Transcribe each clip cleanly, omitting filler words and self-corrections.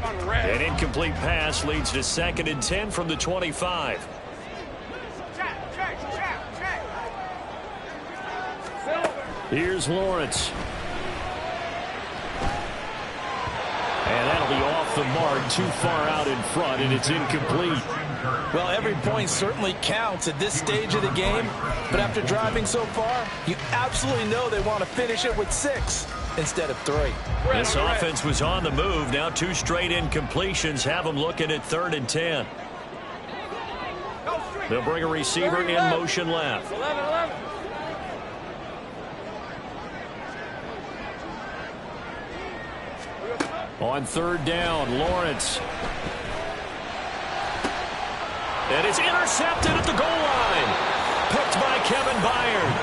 An incomplete pass leads to 2nd and 10 from the 25. Here's Lawrence. And that'll be off the mark, too far out in front, and it's incomplete. Well, every point certainly counts at this stage of the game, but after driving so far, you absolutely know they want to finish it with 6 instead of 3. This offense was on the move. Now 2 straight incompletions have them looking at 3rd and 10. They'll bring a receiver in motion left. 11. On 3rd down, Lawrence. And it's intercepted at the goal line. Picked by Kevin Byard.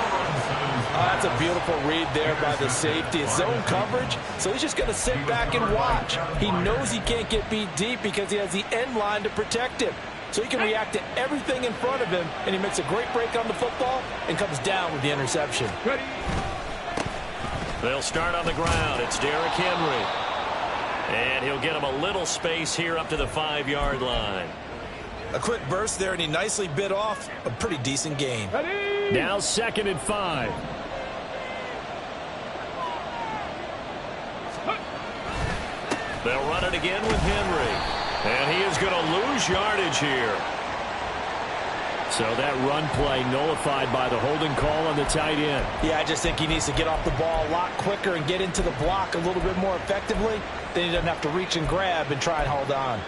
That's a beautiful read there by the safety. It's zone coverage, so he's just going to sit back and watch. He knows he can't get beat deep because he has the end line to protect him. So he can react to everything in front of him, and he makes a great break on the football and comes down with the interception. They'll start on the ground. It's Derrick Henry. And he'll get him a little space here up to the 5-yard line. A quick burst there, and he nicely bit off a pretty decent gain. Now 2nd and 5. They'll run it again with Henry. And he is going to lose yardage here. So that run play nullified by the holding call on the tight end. Yeah, I just think he needs to get off the ball a lot quicker and get into the block a little bit more effectively. Then he doesn't have to reach and grab and try and hold on.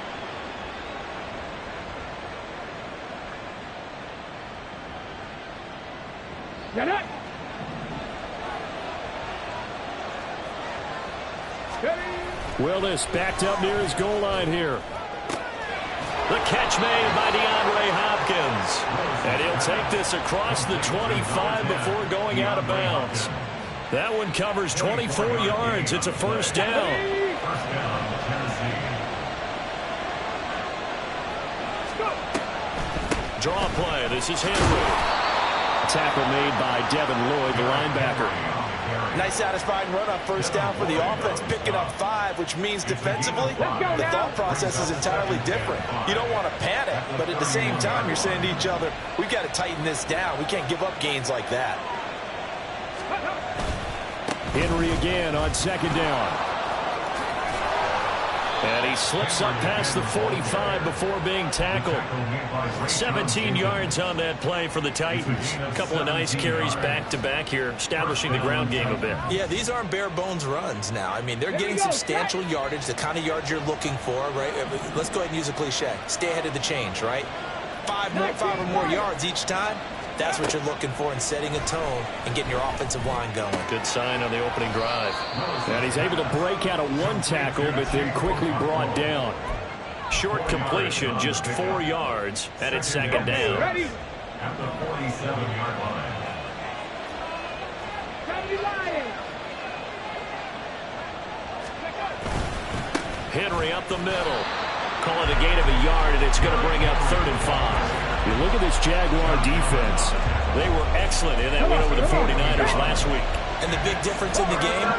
Willis backed up near his goal line here. The catch made by DeAndre Hopkins. And he'll take this across the 25 before going out of bounds. That one covers 24 yards. It's a 1st down. Draw play. This is Henry. Tackle made by Devin Lloyd, the linebacker. Nice satisfying run on 1st down for the offense, picking up 5, which means defensively, the thought process is entirely different. You don't want to panic, but at the same time, you're saying to each other, we've got to tighten this down. We can't give up gains like that. Henry again on 2nd down. And he slips up past the 45 before being tackled. 17 yards on that play for the Titans. A couple of nice carries back-to-back here, establishing the ground game a bit. Yeah, these aren't bare-bones runs now. I mean, they're getting substantial yardage, the kind of yards you're looking for, right? Let's go ahead and use a cliche. Stay ahead of the change, right? 5 or more yards each time. That's what you're looking for in setting a tone and getting your offensive line going. Good sign on the opening drive. And he's able to break out of 1 tackle, but then quickly brought down. Short completion, just 4 yards, and it's 2nd down. Ready? At the 47-yard line. Henry up the middle. Call it a gain of a yard, and it's going to bring up 3rd and 5. You look at this Jaguar defense. They were excellent in that win over the 49ers last week. And the big difference in the game,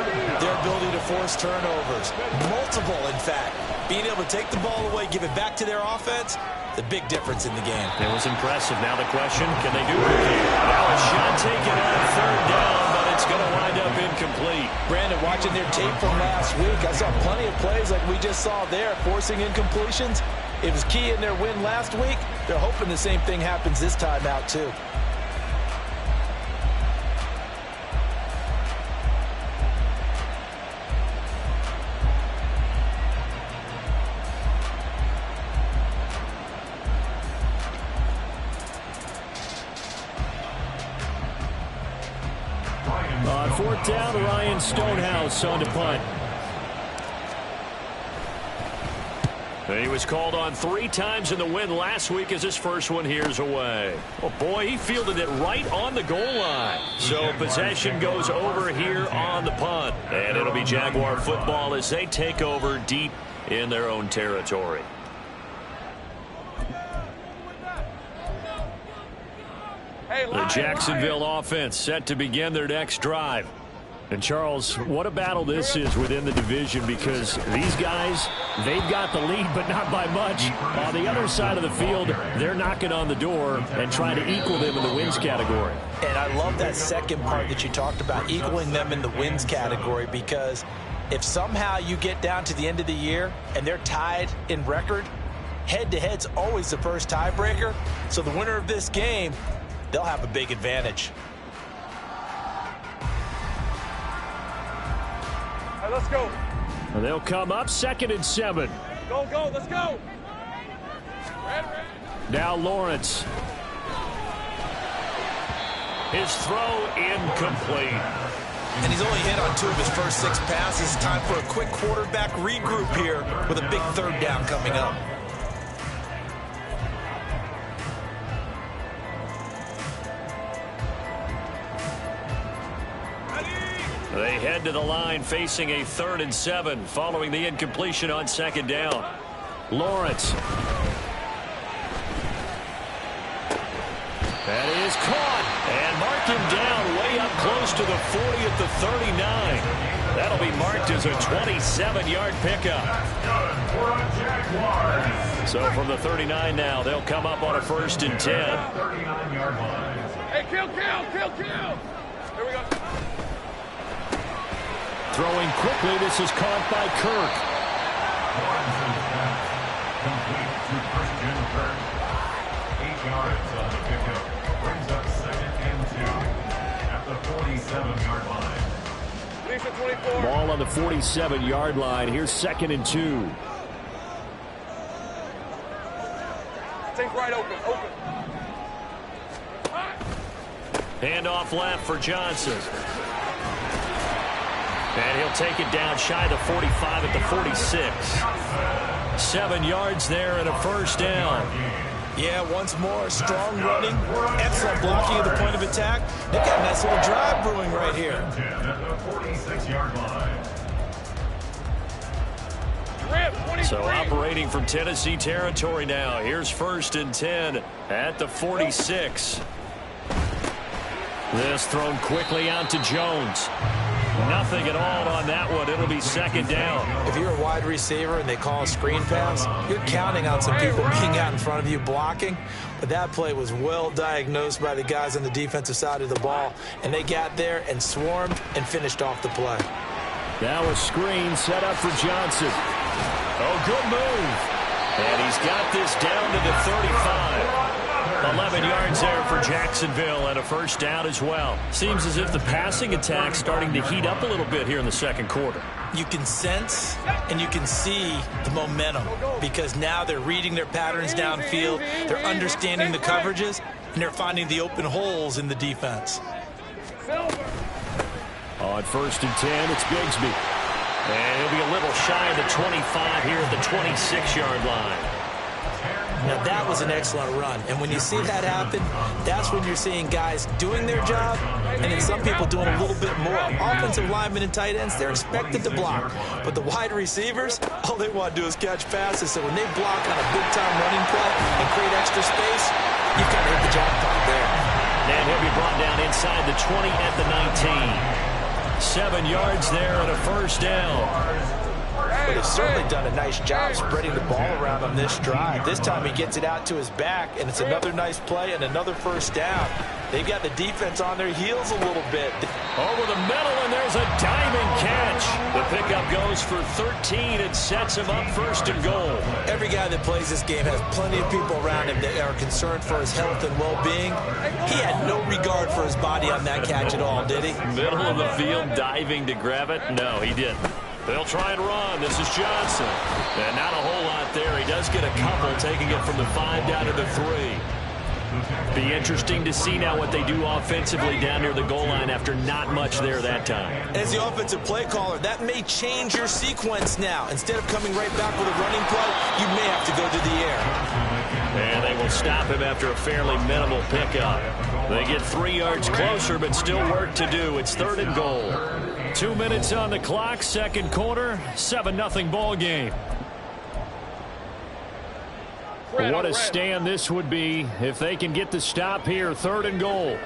their ability to force turnovers. Multiple, in fact. Being able to take the ball away, give it back to their offense, the big difference in the game. It was impressive. Now the question, can they duplicate it? Now a shot taken on 3rd down, but it's going to wind up incomplete. Brandon, watching their tape from last week, I saw plenty of plays like we just saw there, forcing incompletions. It was key in their win last week. They're hoping the same thing happens this time out, too. On 4th down, Ryan Stonehouse on to punt. He was called on 3 times in the win last week as his first one here's away. Oh, boy, he fielded it right on the goal line. So possession goes over here on the punt. And it'll be Jaguar football as they take over deep in their own territory. The Jacksonville offense set to begin their next drive. And, Charles, what a battle this is within the division, because these guys, they've got the lead, but not by much. On the other side of the field, they're knocking on the door and trying to equal them in the wins category. And I love that second part that you talked about, equaling them in the wins category, because if somehow you get down to the end of the year and they're tied in record, head-to-head's always the first tiebreaker. So the winner of this game, they'll have a big advantage. Let's go. They'll come up 2nd and 7. Go, let's go. Now Lawrence. His throw incomplete. And he's only hit on 2 of his first 6 passes. Time for a quick quarterback regroup here with a big 3rd down coming up. They head to the line facing a 3rd and 7 following the incompletion on 2nd down. Lawrence. That is caught and marked him down way up close to the 40 at the 39. That'll be marked as a 27-yard pickup. So from the 39 now, they'll come up on a 1st and 10. Hey, kill. Here we go. Throwing quickly, this is caught by Kirk. Complete to Christian Kirk. 8 yards on the pickup. Brings up 2nd and 2 at the 47-yard line. Lisa 24. Ball on the 47-yard line. Here's 2nd and 2. Take right open. Handoff left for Johnson. And he'll take it down shy of the 45 at the 46. 7 yards there and a 1st down. Yeah, once more, strong running, excellent blocking at the point of attack. They've got a nice little drive brewing right here. At the 46-yard line. So operating from Tennessee territory now. Here's 1st and 10 at the 46. This thrown quickly out to Jones. Nothing at all on that one. It'll be 2nd down. If you're a wide receiver and they call a screen pass, you're counting on some people being out in front of you blocking. But that play was well diagnosed by the guys on the defensive side of the ball. And they got there and swarmed and finished off the play. Now a screen set up for Johnson. Oh, good move. And he's got this down to the 35. 11 yards there for Jacksonville and a 1st down as well. Seems as if the passing attack's starting to heat up a little bit here in the 2nd quarter. You can sense and you can see the momentum because now they're reading their patterns downfield, they're understanding the coverages, and they're finding the open holes in the defense. On 1st and 10, it's Bigsby. And he'll be a little shy of the 25 here at the 26-yard line. Now, that was an excellent run. And when you see that happen, that's when you're seeing guys doing their job and then some people doing a little bit more. Offensive linemen and tight ends, they're expected to block. But the wide receivers, all they want to do is catch passes. So when they block on a big-time running play and create extra space, you've got to hit the jackpot there. And he'll be brought down inside the 20 at the 19. 7 yards there and a 1st down. But they've certainly done a nice job spreading the ball around on this drive. This time he gets it out to his back, and it's another nice play and another 1st down. They've got the defense on their heels a little bit. Over the middle, and there's a diving catch. The pickup goes for 13 and sets him up 1st and goal. Every guy that plays this game has plenty of people around him that are concerned for his health and well-being. He had no regard for his body on that catch at all, did he? Middle of the field, diving to grab it? No, he didn't. They'll try and run. This is Johnson. And not a whole lot there. He does get a couple, taking it from the 5 down to the 3. Be interesting to see now what they do offensively down near the goal line after not much there that time. As the offensive play caller, that may change your sequence now. Instead of coming right back with a running play, you may have to go to the air. And they will stop him after a fairly minimal pickup. They get 3 yards closer, but still work to do. It's 3rd and goal. 2 minutes on the clock, 2nd quarter, 7-0 ball game. What a stand this would be if they can get the stop here. 3rd and goal.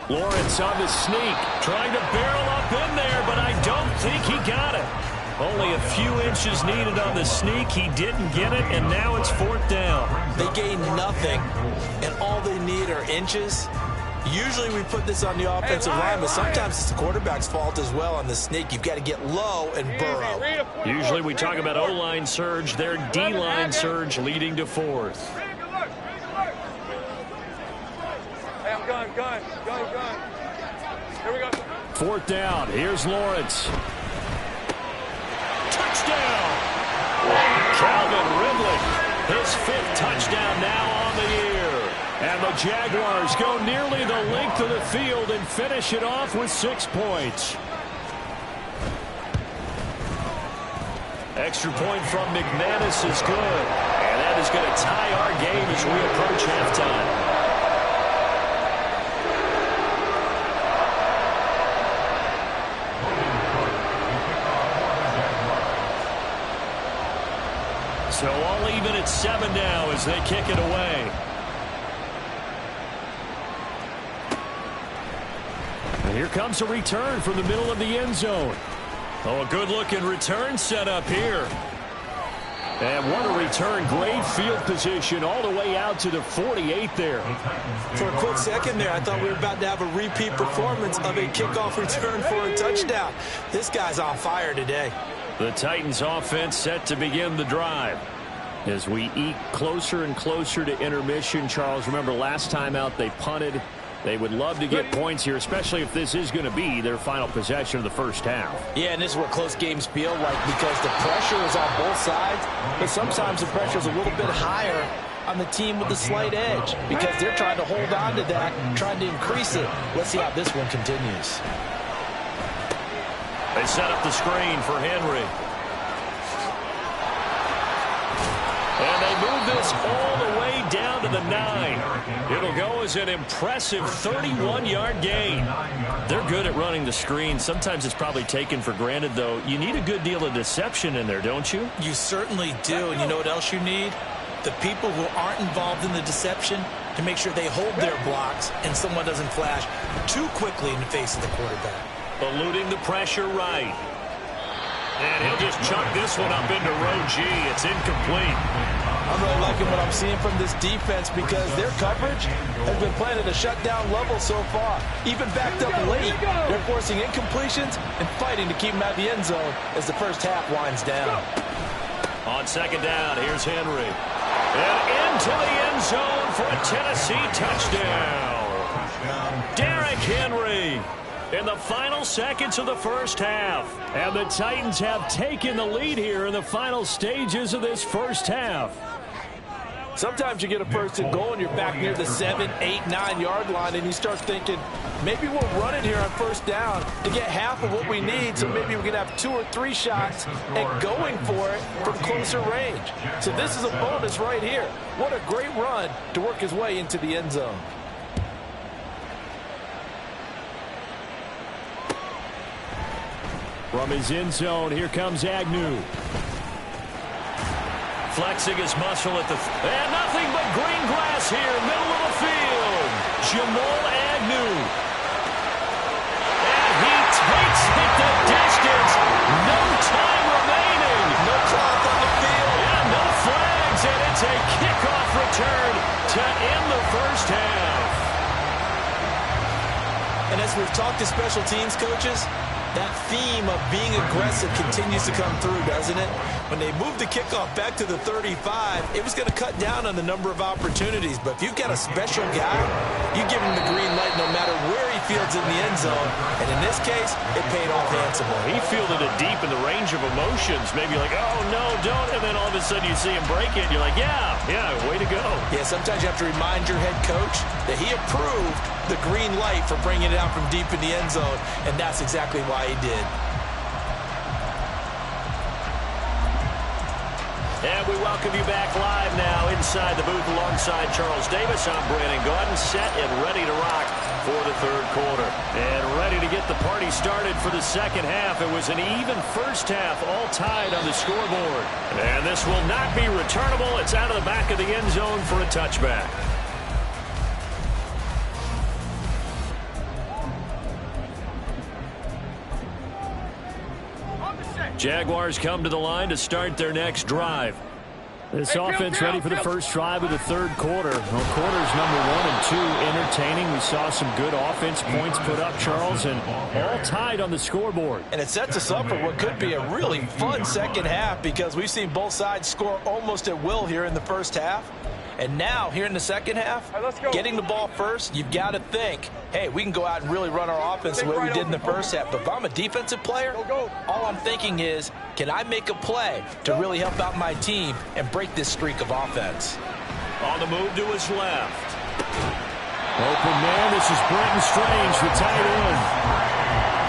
Lawrence on the sneak, trying to barrel up in there, but I don't think he got it. Only a few inches needed on the sneak. He didn't get it, and now it's 4th down. They gain nothing, and all they need are inches. Usually we put this on the offensive line, but sometimes it's the quarterback's fault as well on the sneak. You've got to get low and burrow. Usually we talk about O-line surge, their D-line surge leading to 4th. Hey, I'm gun. Here we go. 4th down. Here's Lawrence. Touchdown! Calvin Ridley, his 5th touchdown now on the year. And the Jaguars go nearly the length of the field and finish it off with 6 points. Extra point from McManus is good. And that is going to tie our game as we approach halftime. So all even at 7 now as they kick it away. And here comes a return from the middle of the end zone. Oh, a good-looking return set up here. And what a return. Great field position all the way out to the 48 there. For a quick second there, I thought we were about to have a repeat performance of a kickoff return for a touchdown. This guy's on fire today. The Titans offense set to begin the drive. As we eke closer and closer to intermission, Charles, remember last time out they punted. They would love to get points here, especially if this is going to be their final possession of the first half. Yeah, and this is what close games feel like because the pressure is on both sides, but sometimes the pressure is a little bit higher on the team with the slight edge because they're trying to hold on to that, trying to increase it. Let's see how this one continues. They set up the screen for Henry. And they move this all the way down to the 9. It'll go as an impressive 31-yard gain. They're good at running the screen. Sometimes it's probably taken for granted, though. You need a good deal of deception in there, don't you? You certainly do. And you know what else you need? The people who aren't involved in the deception to make sure they hold their blocks and someone doesn't flash too quickly in the face of the quarterback. Eluding the pressure right. And he'll just chuck this one up into row G. It's incomplete. I'm really liking what I'm seeing from this defense because their coverage has been playing at a shutdown level so far. Even backed up late, they're forcing incompletions and fighting to keep them out of the end zone as the first half winds down. On 2nd down, here's Henry. And into the end zone for a Tennessee touchdown. Derrick Henry in the final seconds of the first half. And the Titans have taken the lead here in the final stages of this first half. Sometimes you get a first and goal and you're back near the 7, 8, 9-yard line and you start thinking, maybe we'll run it here on first down to get half of what we need so maybe we can have 2 or 3 shots at going for it from closer range. So this is a bonus right here. What a great run to work his way into the end zone. From his end zone, here comes Agnew. Flexing his muscle at the... and nothing but green grass here, middle of the field. Jamal Agnew. And he takes it the distance. No time remaining. No clock on the field. Yeah, no flags, and it's a kickoff return to end the first half. And as we've talked to special teams coaches, that theme of being aggressive continues to come through, doesn't it? When they moved the kickoff back to the 35, it was going to cut down on the number of opportunities. But if you've got a special guy, you give him the green light no matter where he fields in the end zone. And in this case, it paid off handsomely. He fielded it deep in the range of emotions. Maybe like, oh, no, don't. And then all of a sudden you see him break it. And you're like, yeah, way to go. Yeah, sometimes you have to remind your head coach that he approved the green light for bringing it out from deep in the end zone. And that's exactly why he did. And we welcome you back live now inside the booth alongside Charles Davis. I'm Brandon Gaudin, set and ready to rock for the third quarter. And ready to get the party started for the second half. It was an even first half, all tied on the scoreboard. And this will not be returnable. It's out of the back of the end zone for a touchback. Jaguars come to the line to start their next drive. This offense ready for the first drive of the third quarter. Well, quarters number 1 and 2 entertaining. We saw some good offense points put up, Charles, and all tied on the scoreboard. And it sets us up for what could be a really fun second half because we've seen both sides score almost at will here in the first half. And now, here in the second half, getting the ball first, you've got to think, hey, we can go out and really run our offense the way we did in the first half. But if I'm a defensive player, all I'm thinking is, can I make a play to really help out my team and break this streak of offense? On the move to his left. Open man, this is Brenton Strange, the tight end.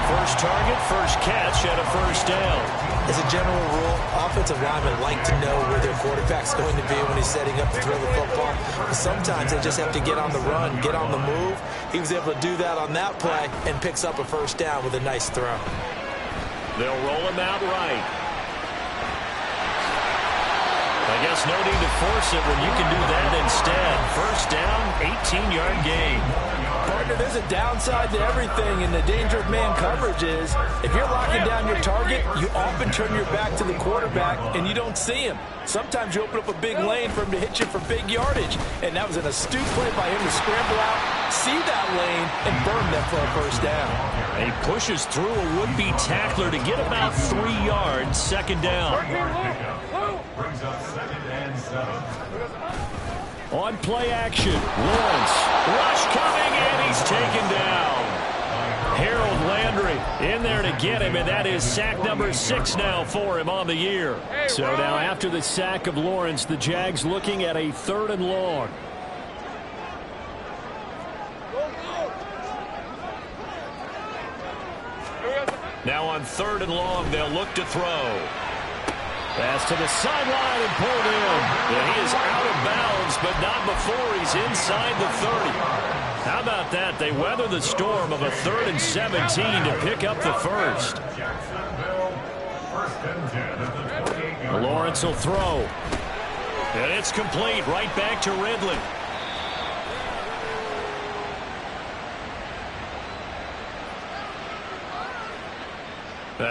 First target, first catch, and a first down. As a general rule, offensive linemen like to know where their quarterback's going to be when he's setting up to throw the football. But sometimes they just have to get on the run, get on the move. He was able to do that on that play and picks up a first down with a nice throw. They'll roll him out right. I guess no need to force it when you can do that instead. First down, 18-yard gain. Partner, there's a downside to everything, and the danger of man coverage is if you're locking down your target, you often turn your back to the quarterback, and you don't see him. Sometimes you open up a big lane for him to hit you for big yardage, and that was an astute play by him to scramble out, see that lane, and burn them for a first down. He pushes through a would-be tackler to get about 3 yards, second down. Brings up 2nd and 7. On play action, Lawrence. Rush coming, and he's taken down. Harold Landry in there to get him, and that is sack number 6 now for him on the year. So now after the sack of Lawrence, the Jags looking at a 3rd and long. Now on 3rd and long, they'll look to throw. Pass to the sideline and pulled in. And he is out of bounds, but not before he's inside the 30. How about that? They weather the storm of a 3rd and 17 to pick up the first. Lawrence will throw. And it's complete right back to Ridley.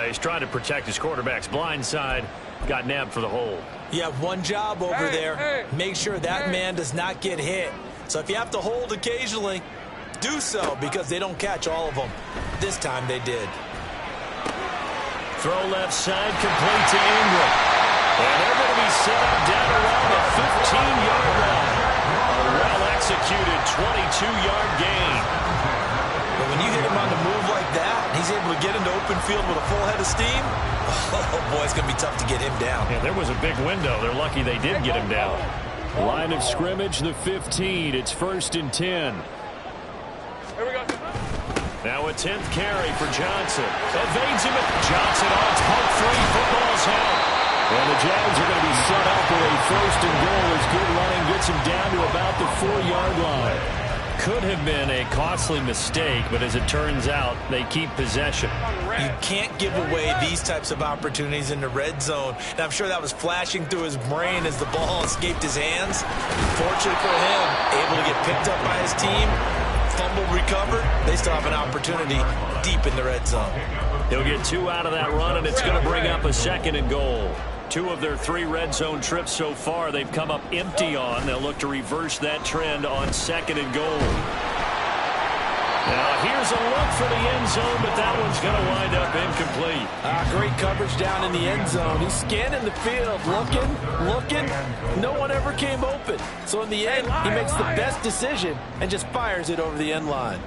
He's trying to protect his quarterback's blind side. Got nabbed for the hold. You have one job over there. Make sure that man does not get hit. So if you have to hold occasionally, do so because they don't catch all of them. This time they did. Throw left side, complete to Ingram. And they're going to be set up down around the 15-yard line. A well-executed 22-yard gain. But when you hit him on the move like that, and he's able to get into open field with a full head of steam, oh boy, it's going to be tough to get him down. Yeah, there was a big window. They're lucky they did get him down. Line of scrimmage, the 15. It's 1st and 10. Here we go. Now a 10th carry for Johnson. Evades him. Johnson on pump free. Football's out. And the Jags are going to be set up for a 1st and goal as good running gets him down to about the 4-yard line. Could have been a costly mistake, but as it turns out, they keep possession. You can't give away these types of opportunities in the red zone. And I'm sure that was flashing through his brain as the ball escaped his hands. Fortunately for him, able to get picked up by his team, fumble recovered. They still have an opportunity deep in the red zone. He'll get 2 out of that run, and it's going to bring up a 2nd and goal. 2 of their 3 red zone trips so far they've come up empty on. They'll look to reverse that trend on 2nd and goal. Now here's a look for the end zone, but that one's going to wind up incomplete. Great coverage down in the end zone. He's scanning the field, looking. No one ever came open. So in the end, he makes the best decision and just fires it over the end line.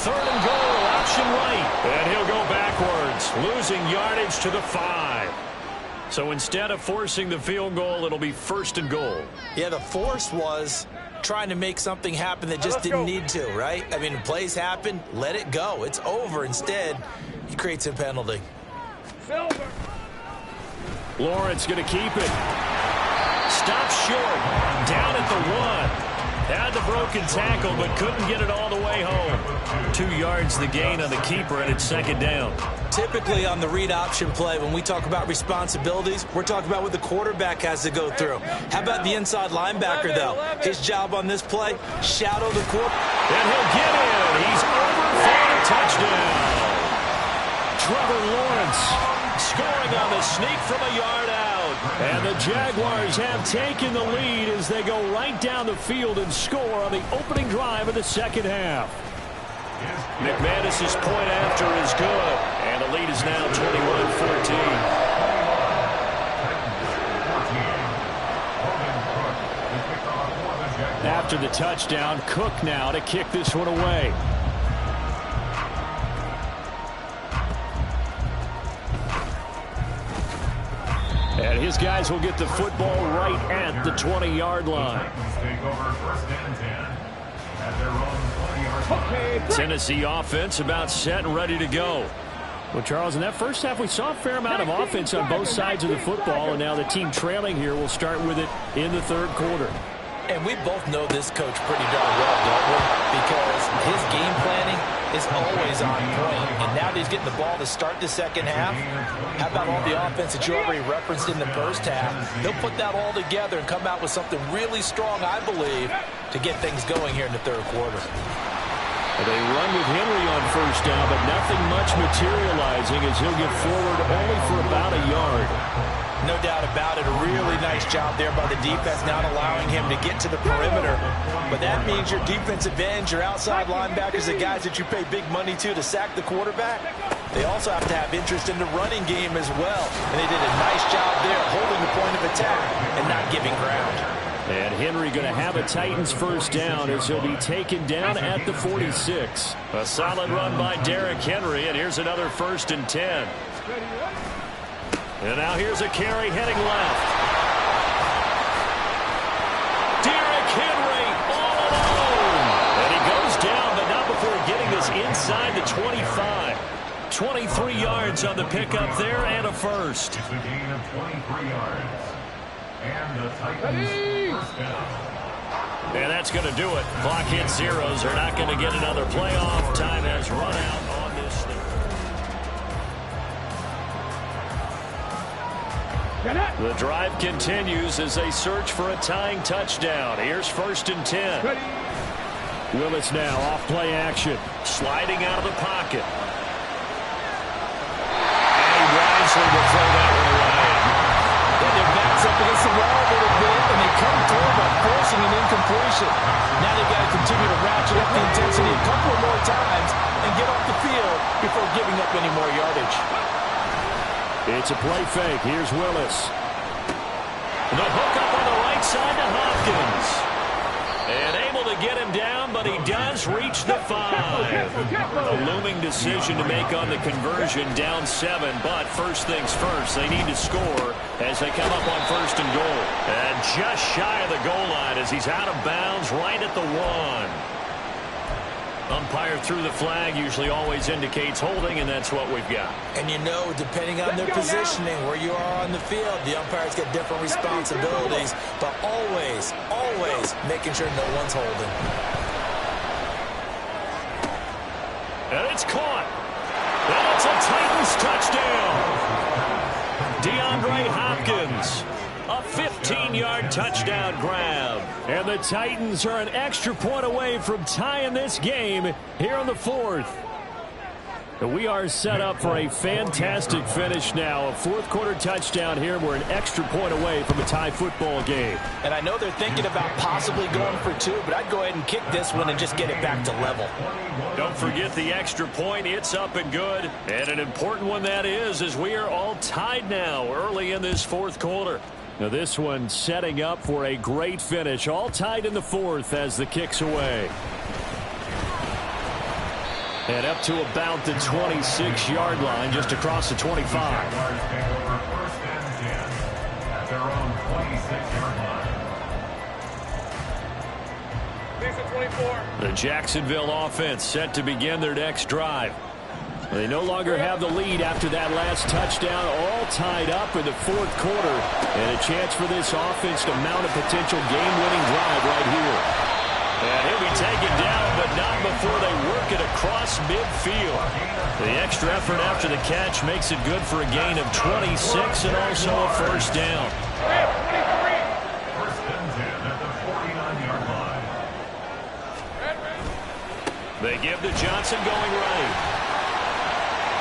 3rd and goal, option right. And he'll go backwards, losing yardage to the 5. So instead of forcing the field goal, it'll be 1st and goal. Yeah, the force was trying to make something happen that just didn't need to, right? I mean, plays happen, let it go. It's over. Instead, he creates a penalty. Lawrence going to keep it. Stops short, down at the 1. Had the broken tackle, but couldn't get it all the way home. 2 yards the gain on the keeper, and it's 2nd down. Typically on the read option play, when we talk about responsibilities, we're talking about what the quarterback has to go through. How about the inside linebacker, though? His job on this play, shadow the quarterback. And he'll get in. He's over for a touchdown. Trevor Lawrence scoring on the sneak from a yard out. And the Jaguars have taken the lead as they go right down the field and score on the opening drive of the second half. McManus's point after is good. And the lead is now 21-14. After the touchdown, Cook now to kick this one away. And his guys will get the football right at the 20-yard line. Tennessee offense about set and ready to go. Well, Charles, in that first half, we saw a fair amount of offense on both sides of the football, and now the team trailing here will start with it in the third quarter. And we both know this coach pretty darn well, don't we? Because his game planning is always on point. And now that he's getting the ball to start the second half, how about all the offense that you already referenced in the first half? He'll put that all together and come out with something really strong, I believe, to get things going here in the third quarter. They run with Henry on first down, but nothing much materializing as he'll get forward only for about a yard. No doubt about it. A really nice job there by the defense, not allowing him to get to the perimeter. But that means your defensive ends, your outside linebackers, the guys that you pay big money to sack the quarterback, they also have to have interest in the running game as well. And they did a nice job there holding the point of attack and not giving ground. And Henry going to have a Titans first down as he'll be taken down at the 46. A solid run by Derrick Henry, and here's another 1st and 10. And now here's a carry heading left. Derrick Henry all alone. And he goes down, but not before getting this inside the 25. 23 yards on the pickup there and a first. It's a gain of 23 yards. And the Titans first down. And that's going to do it. Clock hits zeros. They're not going to get another playoff. Time has run out on this thing. The drive continues as they search for a tying touchdown. Here's 1st and 10. Willis now off play action. Sliding out of the pocket. And he wisely will throw that one away. Then their backs up against the wall a little bit, and they come through by forcing an incompletion. Now they've got to continue to ratchet up the intensity a couple of more times and get off the field before giving up any more yardage. It's a play fake. Here's Willis. The hook up on the right side to Hopkins. And able to get him down, but he does reach the 5. A looming decision to make on the conversion, down 7. But first things first, they need to score as they come up on 1st and goal. And just shy of the goal line as he's out of bounds right at the 1. Umpire threw the flag, usually always indicates holding, and that's what we've got. And you know, depending on their positioning, where you are on the field, the umpires get different responsibilities, but always, always making sure no one's holding. And it's caught. And it's a Titans touchdown. DeAndre Hopkins. A 15-yard touchdown grab. And the Titans are an extra point away from tying this game here in the 4th. We are set up for a fantastic finish now. A 4th quarter touchdown here. We're an extra point away from a tie football game. And I know they're thinking about possibly going for 2, but I'd go ahead and kick this one and just get it back to level. Don't forget the extra point. It's up and good. And an important one that is, as we are all tied now early in this 4th quarter. Now this one setting up for a great finish. All tied in the 4th as the kick's away. And up to about the 26-yard line, just across the 25. Jaguars take over 1st and 10 at their own 26-yard line. 24. The Jacksonville offense set to begin their next drive. They no longer have the lead after that last touchdown, all tied up in the 4th quarter. And a chance for this offense to mount a potential game-winning drive right here. And he'll be taken down, but not before they work it across midfield. The extra effort after the catch makes it good for a gain of 26 and also a first down. 1st and 10 at the 49-yard line. They give to Johnson going right.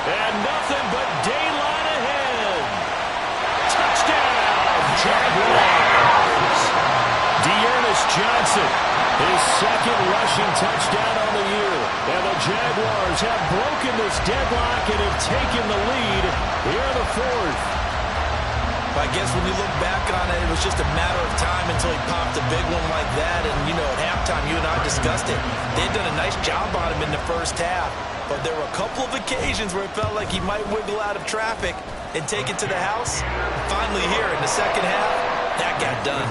And nothing but daylight ahead. Touchdown, Jaguars. Dearness Johnson, his second rushing touchdown on the year. And the Jaguars have broken this deadlock and have taken the lead here in the fourth. I guess when you look back on it, it was just a matter of time until he popped a big one like that. And, you know, at halftime, you and I discussed it. They had done a nice job on him in the first half. But there were a couple of occasions where it felt like he might wiggle out of traffic and take it to the house. Finally here in the second half, that got done.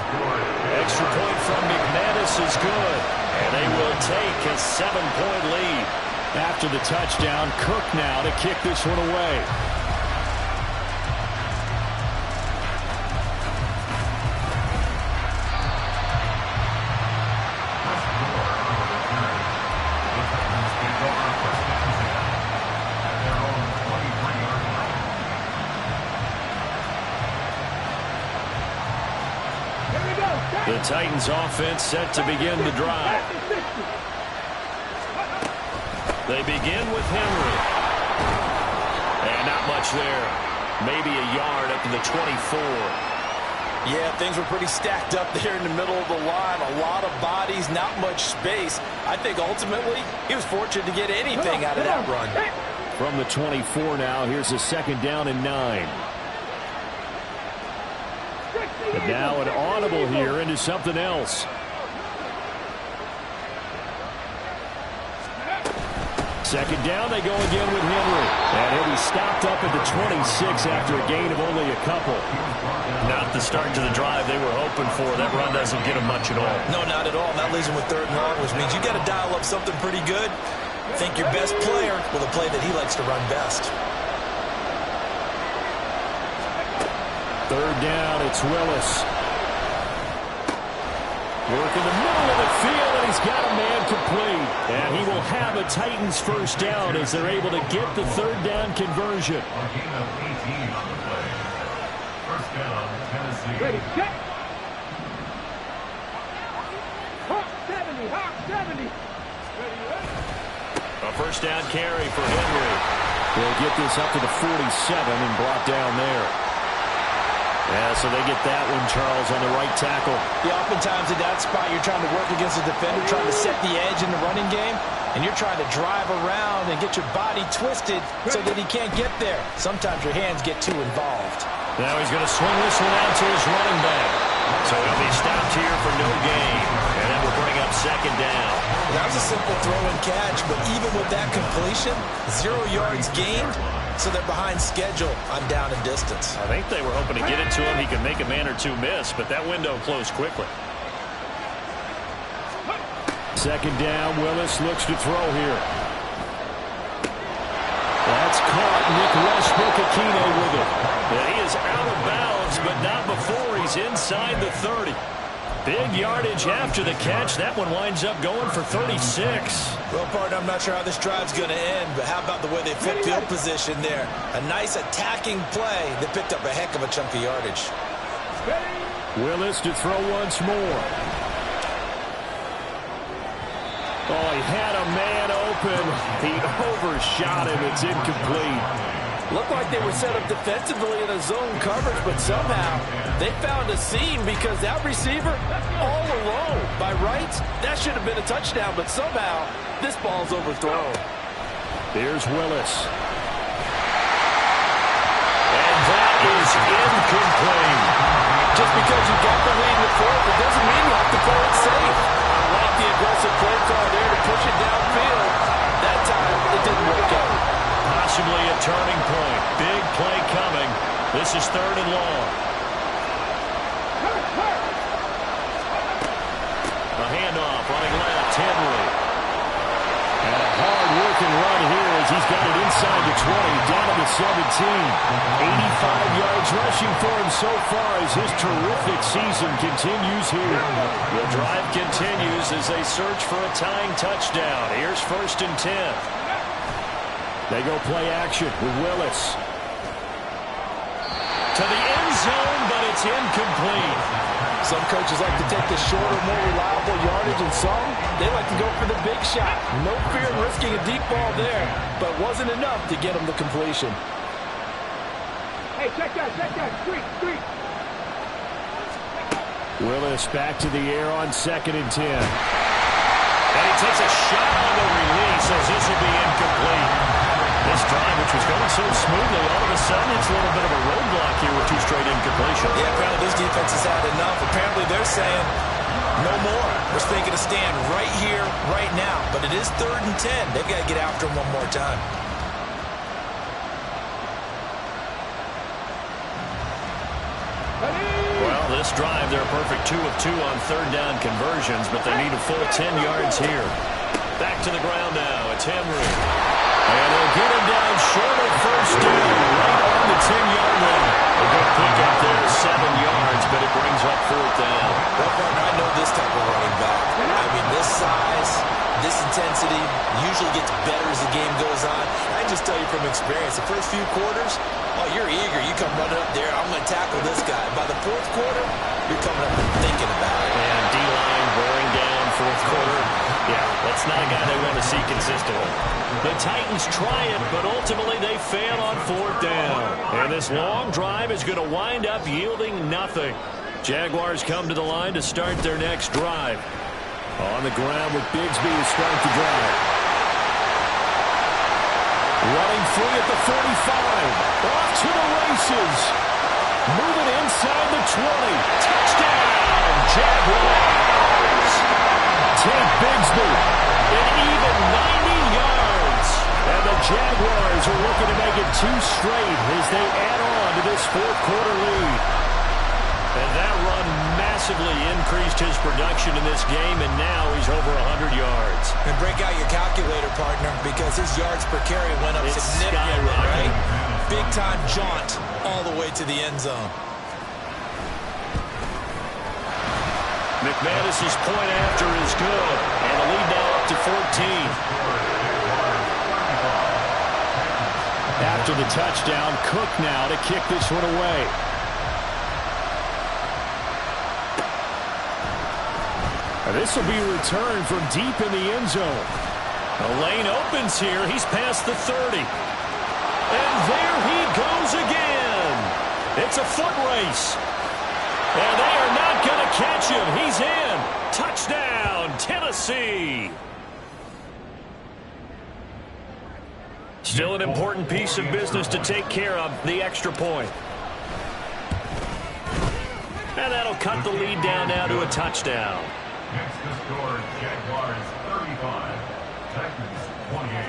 Extra point from McManus is good. And they will take a 7-point lead. After the touchdown, Cook now to kick this one away. The Titans offense set to begin the drive. They begin with Henry. And not much there. Maybe a yard up to the 24. Yeah, things were pretty stacked up there in the middle of the line. A lot of bodies, not much space. I think ultimately he was fortunate to get anything out of that run. From the 24 now, here's a 2nd down and 9. But now an audible here into something else. Second down, they go again with Henry. And he'll be stopped up at the 26 after a gain of only a couple. Not the start to the drive they were hoping for. That run doesn't get them much at all. No, not at all. That leaves them with 3rd and long, which means you got to dial up something pretty good. Think your best player with a play that he likes to run best. 3rd down, it's Willis. Work in the middle of the field, and he's got a man complete. And he will have a Titans 1st down as they're able to get the 3rd down conversion. A gain of 18 on the play. 1st down, Tennessee. Ready, set. Hawk 70, Hawk 70. Ready, A 1st down carry for Henry. They'll get this up to the 47 and brought down there. Yeah, so they get that one, Charles, on the right tackle. Yeah, oftentimes in that spot, you're trying to work against a defender, trying to set the edge in the running game, and you're trying to drive around and get your body twisted so that he can't get there. Sometimes your hands get too involved. Now he's going to swing this one out to his running back. So he'll be stopped here for no gain. And that will bring up 2nd down. That was a simple throw and catch, but even with that completion, 0 yards gained. So they're behind schedule on down and distance. I think they were hoping to get it to him. He could make a man or two miss, but that window closed quickly. 2nd down, Willis looks to throw here. That's caught. Nick Westbrook-Akine with it. And he is out of bounds, but not before he's inside the 30. Big yardage after the catch. That one winds up going for 36. Well, partner, I'm not sure how this drive's going to end, but how about the way they flip field position there? A nice attacking play that picked up a heck of a chunk of yardage. Willis to throw once more. Oh, he had a man open. He overshot him. It's incomplete. Looked like they were set up defensively in a zone coverage, but somehow they found a seam because that receiver all alone. By rights, that should have been a touchdown, but somehow this ball's overthrown. Here's Willis. And that is incomplete. Just because you got the lead in the fourth, it doesn't mean you have to play it safe. I like the aggressive play call there to push it downfield. That time, it didn't work out. Possibly a turning point. Big play coming. This is 3rd and long. A handoff running left, Henry. And a hard-working run here as he's got it inside the 20, down to the 17. 85 yards rushing for him so far as his terrific season continues here. The drive continues as they search for a tying touchdown. Here's 1st and 10. They go play action with Willis. To the end zone, but it's incomplete. Some coaches like to take the shorter, more reliable yardage, and some, they like to go for the big shot. No fear in risking a deep ball there, but wasn't enough to get him the completion. Hey, check that, street. Willis back to the air on 2nd and 10. And he takes a shot on the release as this will be incomplete. This drive, which was going so smoothly, all of a sudden it's a little bit of a roadblock here with 2 straight incompletions. Yeah, apparently this defense has had enough. Apparently they're saying, no more. We're thinking to stand right here, right now. But it is 3rd and 10. They've got to get after him one more time. Well, this drive, they're a perfect 2 of 2 on 3rd down conversions, but they need a full 10 yards here. Back to the ground now. It's Henry. And they'll get him down short of 1st down, right on the 10-yard line. A good pick up there, 7 yards, but it brings up 4th down. Well, partner, I know this type of running back. I mean, this size, this intensity usually gets better as the game goes on. I can just tell you from experience, the first few quarters, oh, you're eager. You come running up there, I'm going to tackle this guy. By the 4th quarter, you're coming up and thinking about it. And D-line wearing down 4th quarter. Yeah, that's not a guy they want to see consistently. The Titans try it, but ultimately they fail on 4th down. And this long drive is going to wind up yielding nothing. Jaguars come to the line to start their next drive. On the ground with Bigsby to start the drive. Running free at the 45. Off to the races. Moving inside the 20. Touchdown, Jaguars. Take Bigsby an even 90 yards. And the Jaguars are looking to make it 2 straight as they add on to this 4th quarter lead. And that run massively increased his production in this game, and now he's over 100 yards. And break out your calculator, partner, because his yards per carry went up significantly, right? Big-time jaunt all the way to the end zone. McManus's point after is good, and the lead now up to 14. After the touchdown, Cook now to kick this one away. This will be returned from deep in the end zone. The lane opens here. He's past the 30. And there he goes again. It's a foot race. And they are not going to catch him. He's in. Touchdown, Tennessee. Still an important piece of business to take care of, the extra point. And that'll cut the lead down now to a touchdown. Next to score, Jaguars 35, Titans 28.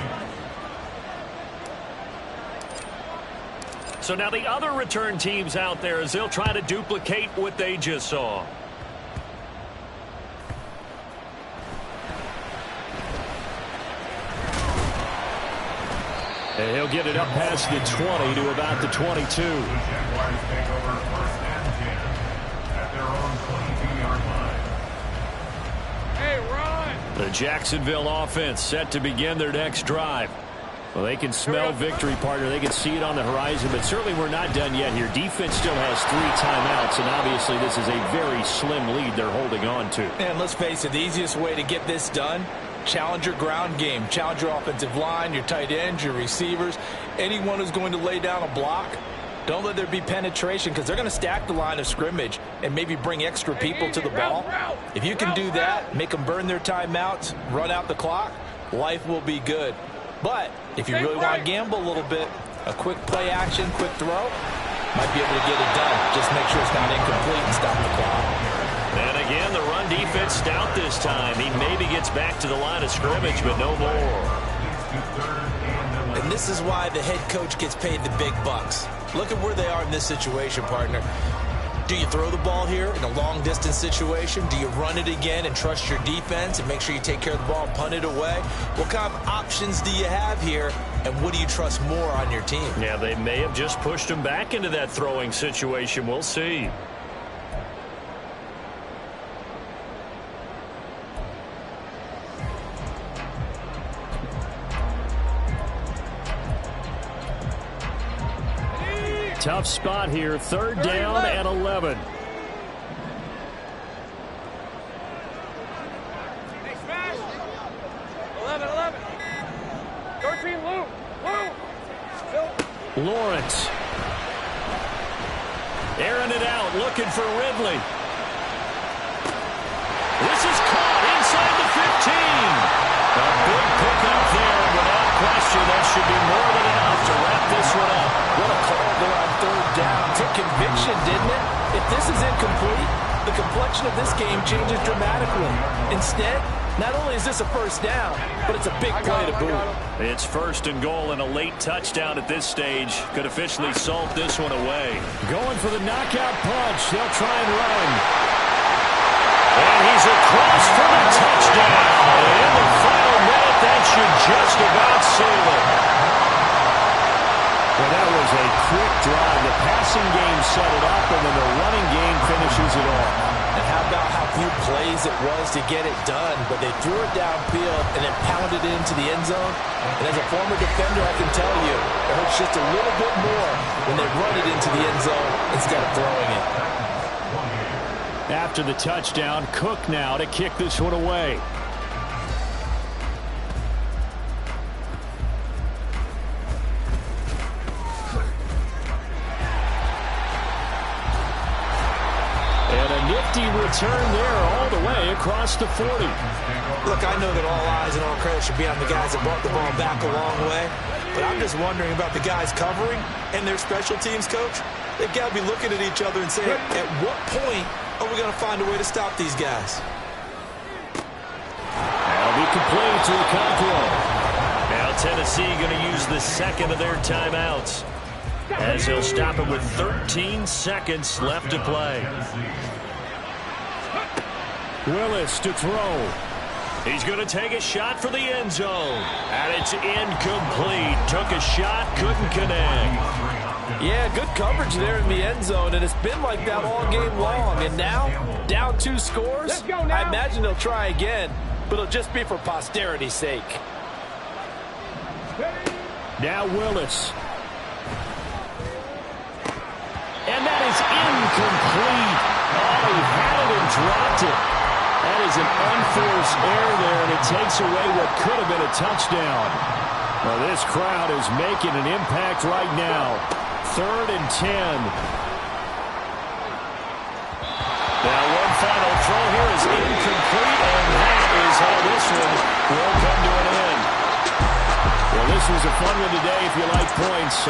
So now the other return teams out there as they'll try to duplicate what they just saw. And he'll get it up past the 20 to about the 22. The Jaguars take over 1st and 10 at their own 22-yard line. Hey, run! The Jacksonville offense set to begin their next drive. Well, they can smell victory, partner. They can see it on the horizon, but certainly we're not done yet here. Defense still has 3 timeouts, and obviously this is a very slim lead they're holding on to. And let's face it, the easiest way to get this done, challenge your ground game. Challenge your offensive line, your tight ends, your receivers. Anyone who's going to lay down a block, don't let there be penetration because they're going to stack the line of scrimmage and maybe bring extra people to the ball. If you can do that, make them burn their timeouts, run out the clock, life will be good. But if you really want to gamble a little bit, a quick play action, quick throw, might be able to get it done. Just make sure it's not incomplete and stop the clock. And again, the run defense stout this time. He maybe gets back to the line of scrimmage, but no more. And this is why the head coach gets paid the big bucks. Look at where they are in this situation, partner. Do you throw the ball here in a long-distance situation? Do you run it again and trust your defense and make sure you take care of the ball and punt it away? What kind of options do you have here, and what do you trust more on your team? Yeah, they may have just pushed him back into that throwing situation. We'll see. Tough spot here. 3rd down and 11. Lawrence. Airing it out, looking for Ridley. This is caught inside the 15. A big pickup there. Without question, that should be more than enough to wrap this one up. What a call there on third down. Took conviction, didn't it? If this is incomplete, the complexion of this game changes dramatically. Instead, not only is this a first down, but it's a big play to boot. It's 1st and goal and a late touchdown at this stage. Could officially salt this one away. Going for the knockout punch. They'll try and run. And he's across for the touchdown. And in the final minute, that should just about seal it. Well, that was a quick drive. The passing game set it up, and then the running game finishes it off. And how about how few plays it was to get it done, but they threw it downfield and then pounded it into the end zone. And as a former defender, I can tell you, it hurts just a little bit more when they run it into the end zone instead of throwing it. After the touchdown, Cook now to kick this one away. And a nifty return there all the way across the 40. Look, I know that all eyes and all credit should be on the guys that brought the ball back a long way, but I'm just wondering about the guys covering and their special teams coach. They've got to be looking at each other and saying, at what point are we going to find a way to stop these guys? That'll be complete to Okonkwo. Now Tennessee going to use the second of their timeouts, as he'll stop it with 13 seconds left to play. Willis to throw. He's going to take a shot for the end zone. And it's incomplete. Took a shot, couldn't connect. Yeah, good coverage there in the end zone, and it's been like that all game long. And now, down 2 scores, I imagine they'll try again, but it'll just be for posterity's sake. Now Willis. And that is incomplete. Oh, he had it and dropped it. That is an unforced error there, and it takes away what could have been a touchdown. Well, this crowd is making an impact right now. 3rd and 10. Now one final throw here is incomplete, and that is how this one will come to an end. Well, this was a fun one today if you like points.